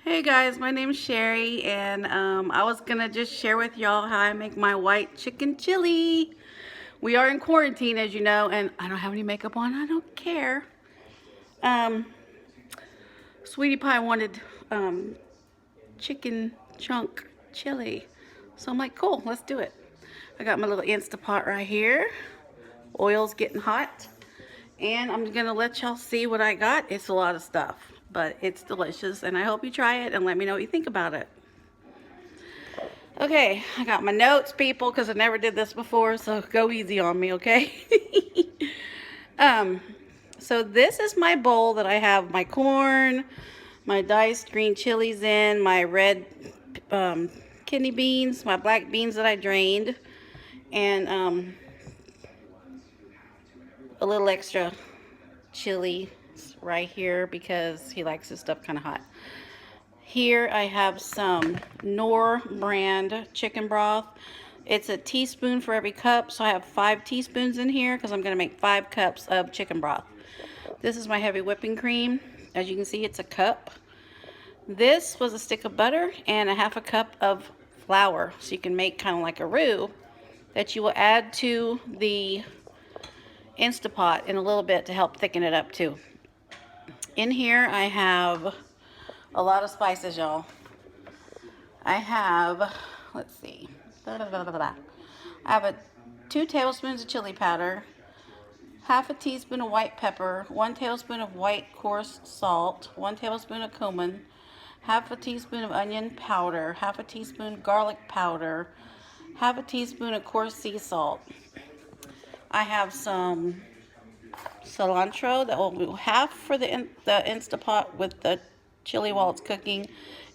Hey guys, my name's Sherry, and I was gonna just share with y'all how I make my white chicken chili. We are in quarantine, as you know, and I don't have any makeup on. I don't care. Um, Sweetie Pie wanted chicken chunk chili, so I'm like, cool, let's do it. I got my little Instapot right here. Oil's getting hot, and I'm gonna let y'all see what I got. It's a lot of stuff, but it's delicious, and I hope you try it and let me know what you think about it. Okay, I got my notes, people, because I never did this before, so go easy on me, okay? um, so this is my bowl that I have my corn, my diced green chilies in, my red kidney beans, my black beans that I drained, and a little extra chili right here because he likes his stuff kind of hot. Here I have some Knorr brand chicken broth. It's a teaspoon for every cup, so I have 5 teaspoons in here because I'm going to make 5 cups of chicken broth. This is my heavy whipping cream. As you can see, it's a cup. This was a stick of butter and a half a cup of flour, so you can make kind of like a roux that you will add to the Instapot in a little bit to help thicken it up too. In here I have a lot of spices, y'all. I have, let's see, I have 2 tablespoons of chili powder, half a teaspoon of white pepper, 1 tablespoon of white coarse salt, 1 tablespoon of cumin, half a teaspoon of onion powder, half a teaspoon garlic powder, half a teaspoon of coarse sea salt. I have some cilantro that will do half for the Instapot with the chili while it's cooking,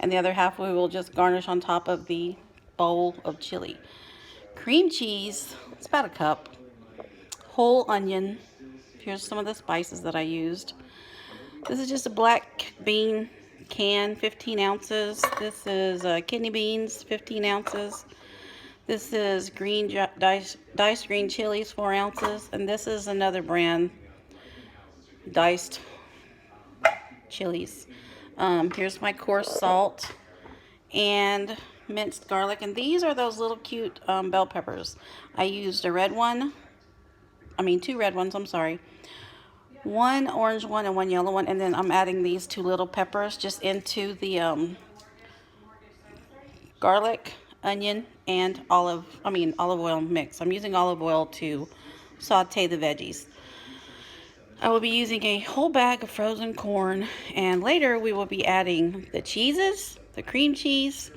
and the other half we will just garnish on top of the bowl of chili. Cream cheese, it's about a cup. Whole onion. Here's some of the spices that I used. This is just a black bean can, 15 ounces. This is kidney beans, 15 ounces. This is diced green chilies, 4 ounces. And this is another brand, diced chilies. Here's my coarse salt and minced garlic. And these are those little cute bell peppers. I used a red one. 2 red ones, I'm sorry. 1 orange one and 1 yellow one. And then I'm adding these 2 little peppers just into the garlic, onion, and olive oil mix. I'm using olive oil to saute the veggies. I will be using a whole bag of frozen corn, and later we will be adding the cheeses, the cream cheese,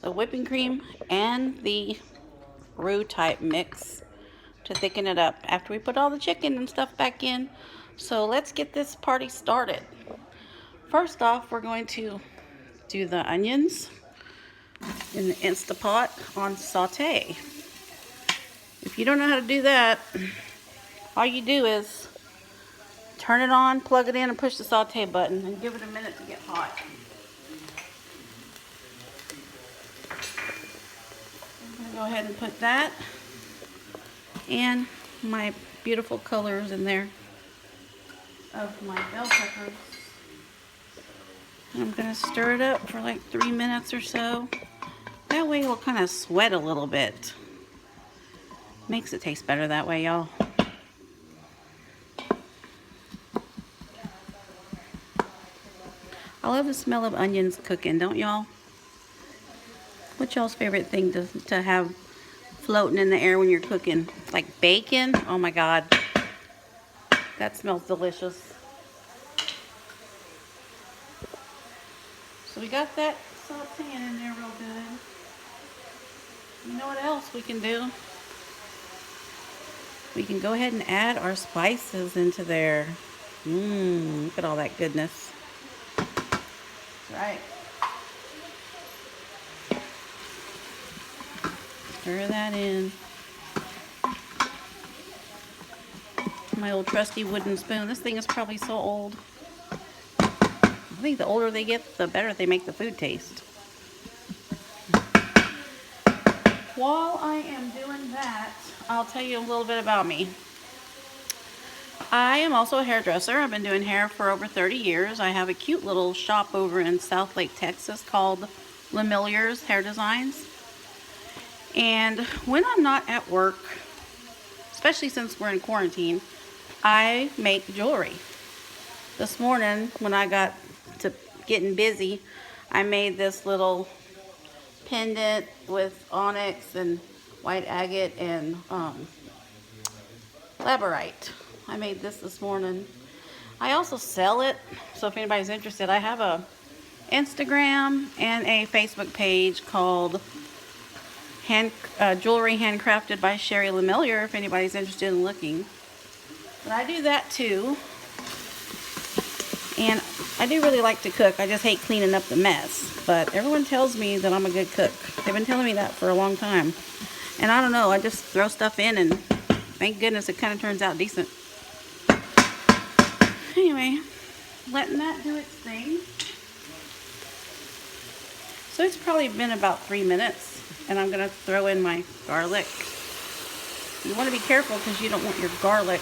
the whipping cream, and the roux type mix to thicken it up after we put all the chicken and stuff back in. So let's get this party started. First off, we're going to do the onions in the Instapot on saute. If you don't know how to do that, all you do is turn it on, plug it in, and push the saute button and give it a minute to get hot. I'm going to go ahead and put that and my beautiful colors in there of my bell peppers. I'm going to stir it up for like 3 minutes or so. That way it'll kind of sweat a little bit. Makes it taste better that way, y'all. I love the smell of onions cooking, don't y'all? What's y'all's favorite thing to have floating in the air when you're cooking? Like bacon? Oh my God. That smells delicious. So we got that sauteing in there real good. You know what else we can do? We can go ahead and add our spices into there. Look at all that goodness. That's right. Stir that in. My old trusty wooden spoon. This thing is probably so old. I think the older they get, the better they make the food taste. While I am doing that, I'll tell you a little bit about me. I am also a hairdresser. I've been doing hair for over 30 years. I have a cute little shop over in Southlake, Texas called Lemillier's Hair Designs. And when I'm not at work, especially since we're in quarantine, I make jewelry. This morning, when I got to getting busy, I made this little pendant with onyx and white agate and labradorite. I made this morning. I also sell it, so if anybody's interested, I have a Instagram and a Facebook page called Jewelry Handcrafted by Sherry Lemillier, if anybody's interested in looking. But I do that too. And I do really like to cook. I just hate cleaning up the mess. But everyone tells me that I'm a good cook. They've been telling me that for a long time. And I don't know, I just throw stuff in and thank goodness it kind of turns out decent. Anyway, letting that do its thing. So it's probably been about 3 minutes. And I'm going to throw in my garlic. You want to be careful because you don't want your garlic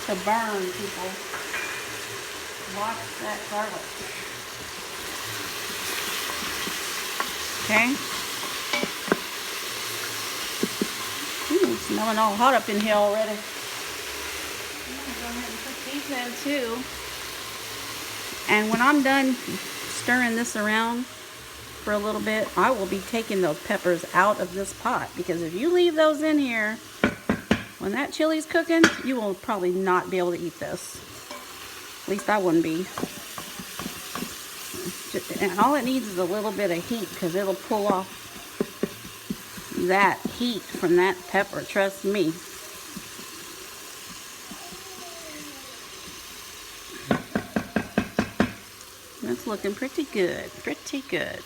to burn, people. Watch that garlic. Okay. Ooh, smelling all hot up in here already. I'm going to go ahead and put these in too. And when I'm done stirring this around for a little bit, I will be taking those peppers out of this pot, because if you leave those in here when that chili's cooking, you will probably not be able to eat this. At least I wouldn't be. And all it needs is a little bit of heat, because it'll pull off that heat from that pepper, trust me. That's looking pretty good, pretty good.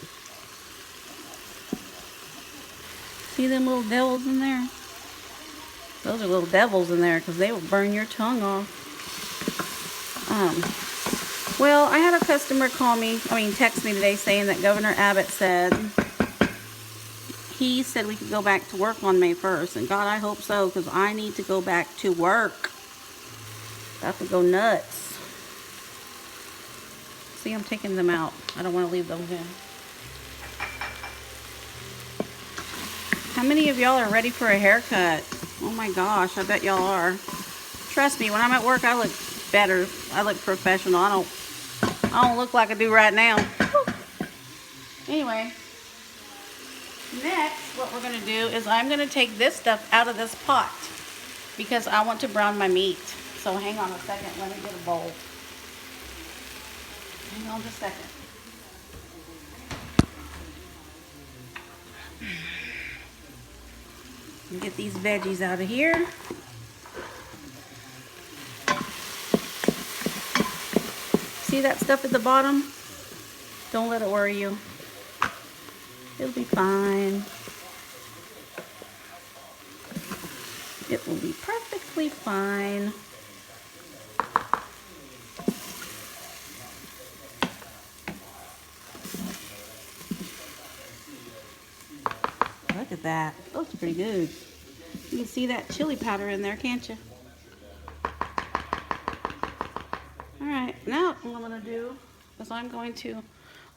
See them little devils in there? Those are little devils in there, because they will burn your tongue off. Well, I had a customer text me today saying that Governor Abbott said, he said we could go back to work on May 1st. And God, I hope so, because I need to go back to work. About to go nuts. See, I'm taking them out. I don't want to leave those in. How many of y'all are ready for a haircut? Oh my gosh, I bet y'all are. Trust me, when I'm at work, I look better. I look professional. I don't look like I do right now. Anyway, next, what we're going to do is I'm going to take this stuff out of this pot because I want to brown my meat. So hang on a second. Let me get a bowl. Hang on just a second. Get these veggies out of here. See that stuff at the bottom? Don't let it worry you. It'll be fine. It will be perfectly fine. Look at that. Looks pretty good. You can see that chili powder in there, can't you? Alright, now what I'm going to do is I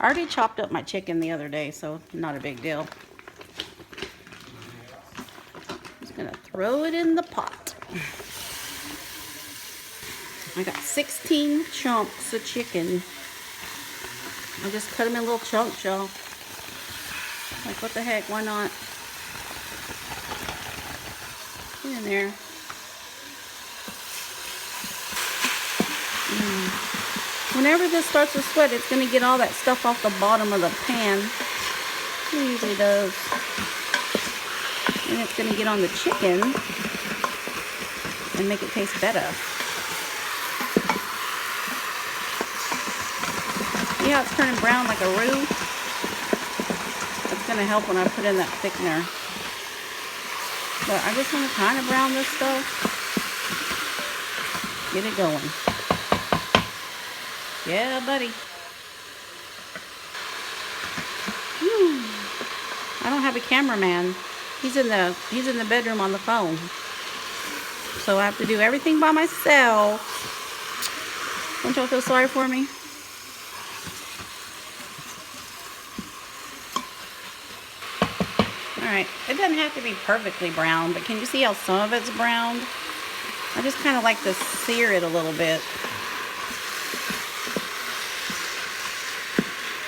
already chopped up my chicken the other day, so not a big deal. Just going to throw it in the pot. I got 16 chunks of chicken. I just cut them in little chunks, y'all. Like, what the heck, why not? Put it in there. Whenever this starts to sweat, it's going to get all that stuff off the bottom of the pan. It usually does. And it's going to get on the chicken and make it taste better. See how it's turning brown like a roux? That's going to help when I put in that thickener. But I just want to kind of brown this stuff. Get it going. Yeah, buddy. Whew. I don't have a cameraman. He's in the bedroom on the phone. so I have to do everything by myself. Don't y'all feel sorry for me? Alright, it doesn't have to be perfectly brown, but can you see how some of it's browned? I just kind of like to sear it a little bit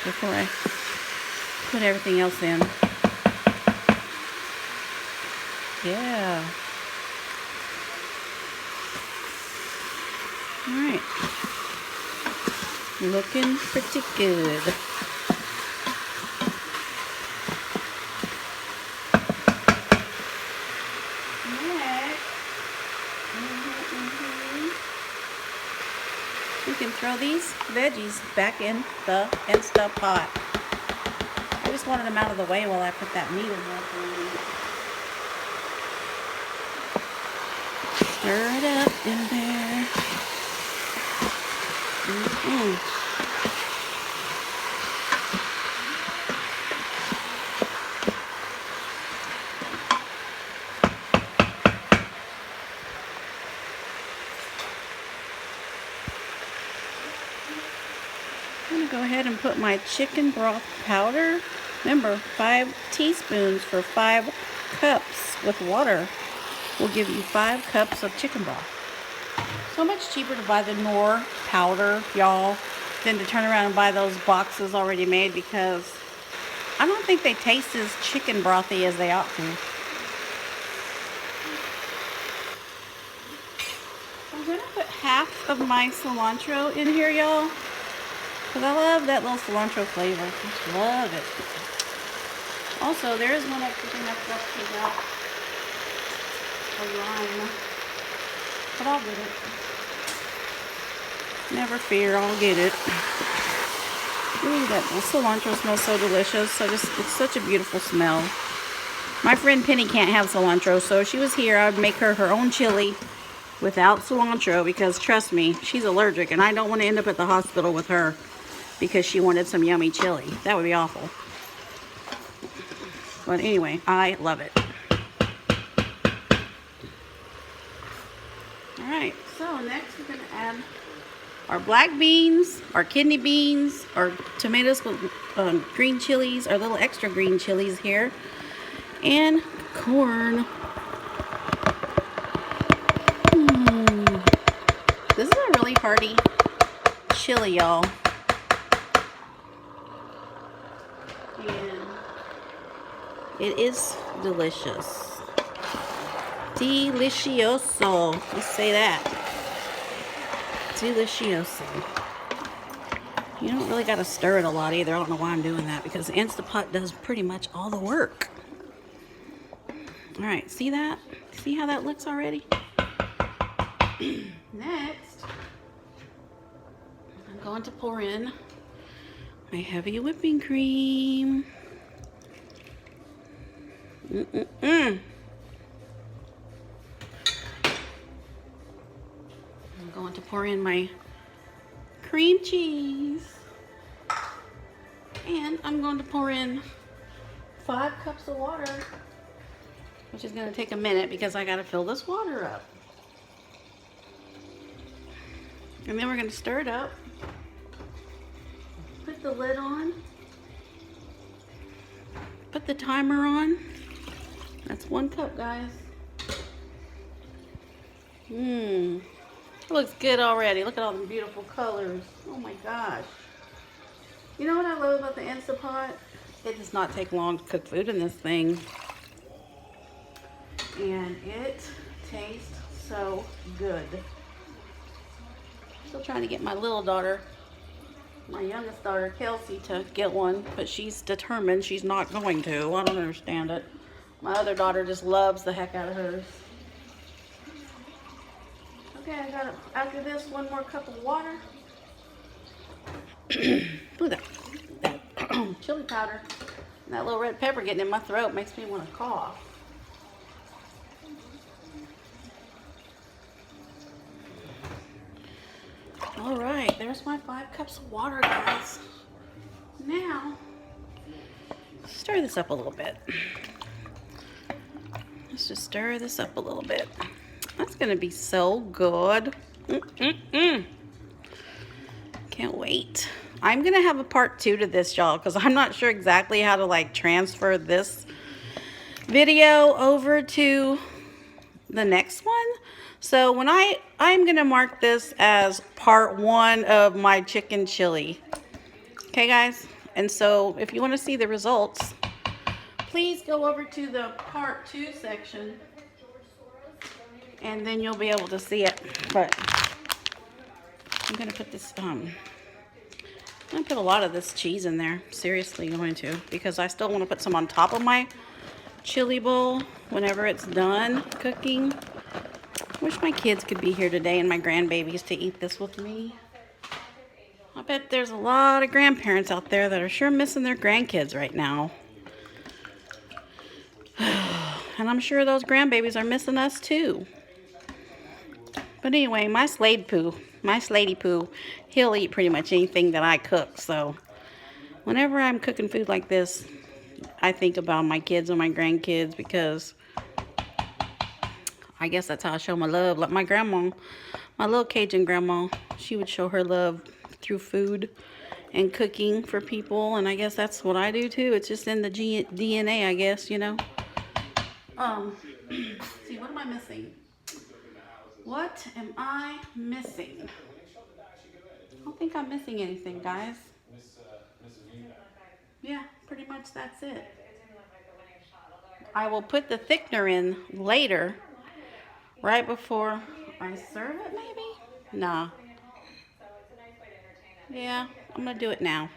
before I put everything else in. Yeah. Alright. Looking pretty good. We can throw these veggies back in the Instant Pot. I just wanted them out of the way while I put that meat in there. Stir it up in there. I'm going to go ahead and put my chicken broth powder. Remember, 5 teaspoons for 5 cups with water will give you 5 cups of chicken broth. So much cheaper to buy the Knorr powder, y'all, than to turn around and buy those boxes already made, because I don't think they taste as chicken brothy as they ought to. I'm going to put half of my cilantro in here, y'all, because I love that little cilantro flavor. Just love it. Also, there is one extra thing I forgot to take out. A lime. But I'll get it. Never fear, I'll get it. Ooh, that cilantro smells so delicious. It's such a beautiful smell. My friend Penny can't have cilantro, so if she was here, I would make her her own chili without cilantro, because trust me, she's allergic, and I don't want to end up at the hospital with her because she wanted some yummy chili. That would be awful. But anyway, I love it. Alright, so next we're going to add our black beans, our kidney beans, our tomatoes with green chilies, our little extra green chilies here, and corn. This is a really hearty chili, y'all. And it is delicious. Delicioso. Let's say that. Delicioso. You don't really got to stir it a lot either. I don't know why I'm doing that, because the Instant Pot does pretty much all the work. Alright, see that? See how that looks already? Next, I'm going to pour in my heavy whipping cream. I'm going to pour in my cream cheese. And I'm going to pour in 5 cups of water, which is going to take a minute because I got to fill this water up. And then we're going to stir it up. Put the lid on. Put the timer on. That's 1 cup, guys. It looks good already. Look at all the beautiful colors. Oh my gosh. You know what I love about the Instant Pot? It does not take long to cook food in this thing. And it tastes so good. Still trying to get my little daughter, my youngest daughter, Kelsey, to get one, but she's determined she's not going to. I don't understand it. My other daughter just loves the heck out of hers. Okay, I got, after this, 1 more cup of water. Look at that chili powder. And that little red pepper getting in my throat makes me want to cough. All right, there's my 5 cups of water, guys. Now, stir this up a little bit. Let's just stir this up a little bit. That's gonna be so good. Can't wait. I'm gonna have a part 2 to this, y'all, because I'm not sure exactly how to like transfer this video over to the next one. So when I'm gonna mark this as part 1 of my chicken chili. Okay, guys? And so if you want to see the results, please go over to the part 2 section and then you'll be able to see it. But I'm gonna put this I'm gonna put a lot of this cheese in there. Seriously going to, because I still want to put some on top of my chili bowl whenever it's done cooking. Wish my kids could be here today and my grandbabies to eat this with me. I bet there's a lot of grandparents out there that are sure missing their grandkids right now. And I'm sure those grandbabies are missing us too. But anyway, my Sladey Poo, he'll eat pretty much anything that I cook. So whenever I'm cooking food like this, I think about my kids and my grandkids, because I guess that's how I show my love. Like my grandma, my little Cajun grandma, she would show her love through food and cooking for people, and I guess that's what I do too. It's just in the DNA, I guess, you know. See, what am I missing? What am I missing? I don't think I'm missing anything, guys. Yeah, pretty much that's it. I will put the thickener in later, right before I serve it, maybe? Nah. Yeah, I'm gonna do it now.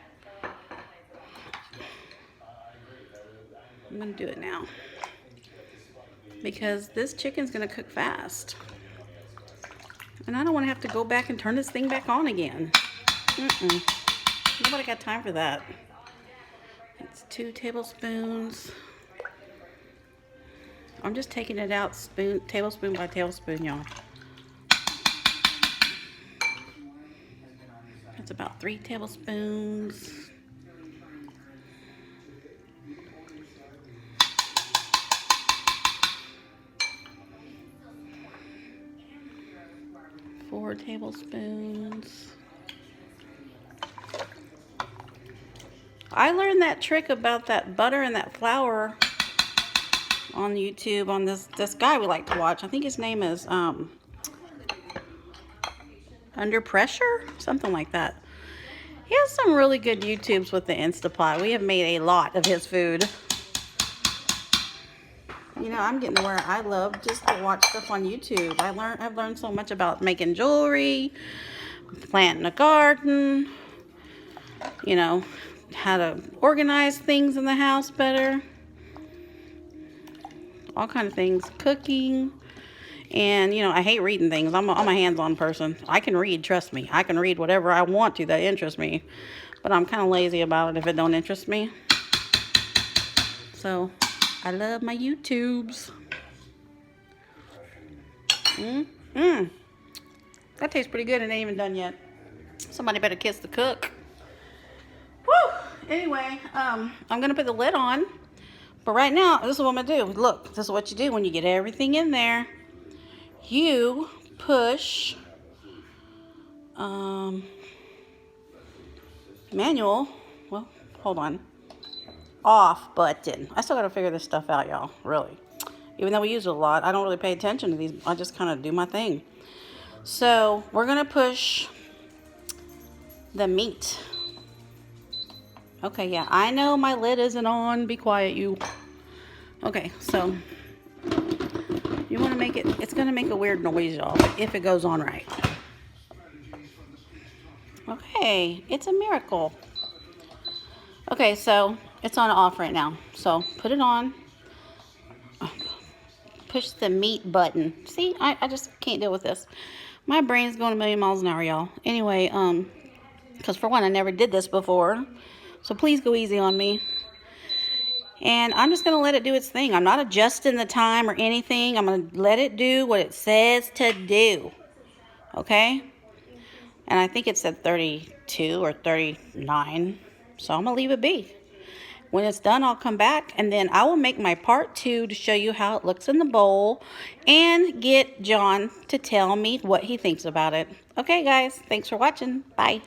I'm gonna do it now, because this chicken's gonna cook fast. And I don't want to have to go back and turn this thing back on again. Nobody got time for that. It's 2 tablespoons. I'm just taking it out tablespoon by tablespoon, y'all. That's about 3 tablespoons. Four tablespoons. I learned that trick about that butter and that flour on YouTube on this guy we like to watch. I think his name is Under Pressure, something like that. He has some really good YouTubes with the Instapot. We have made a lot of his food. You know, I'm getting to where I love just to watch stuff on YouTube. I've learned so much about making jewelry, planting a garden, you know, how to organize things in the house better, all kind of things, cooking. And, you know, I hate reading things. I'm a hands-on person. I can read, trust me. I can read whatever I want to that interests me. But I'm kind of lazy about it if it don't interest me. So, I love my YouTubes. That tastes pretty good and ain't even done yet. Somebody better kiss the cook. Woo! Anyway, I'm going to put the lid on. But right now, this is what I'm going to do. Look, this is what you do when you get everything in there. You push manual, well, hold on, off button. I still got to figure this stuff out, y'all, really. Even though we use it a lot, I don't really pay attention to these. I just kind of do my thing. So we're going to push the meat. Okay, yeah, I know my lid isn't on. Be quiet, you. Okay, so you want to make it, it's going to make a weird noise, y'all, if it goes on right. Okay, it's a miracle. Okay, so it's on off right now. So put it on. Push the meat button. See, I just can't deal with this. My brain's going a million miles an hour, y'all. Anyway, because for one, I never did this before. So please go easy on me. And I'm just going to let it do its thing. I'm not adjusting the time or anything. I'm going to let it do what it says to do. Okay? And I think it said 32 or 39. So I'm going to leave it be. When it's done, I'll come back and then I will make my part 2 to show you how it looks in the bowl and get John to tell me what he thinks about it. Okay, guys, thanks for watching. Bye.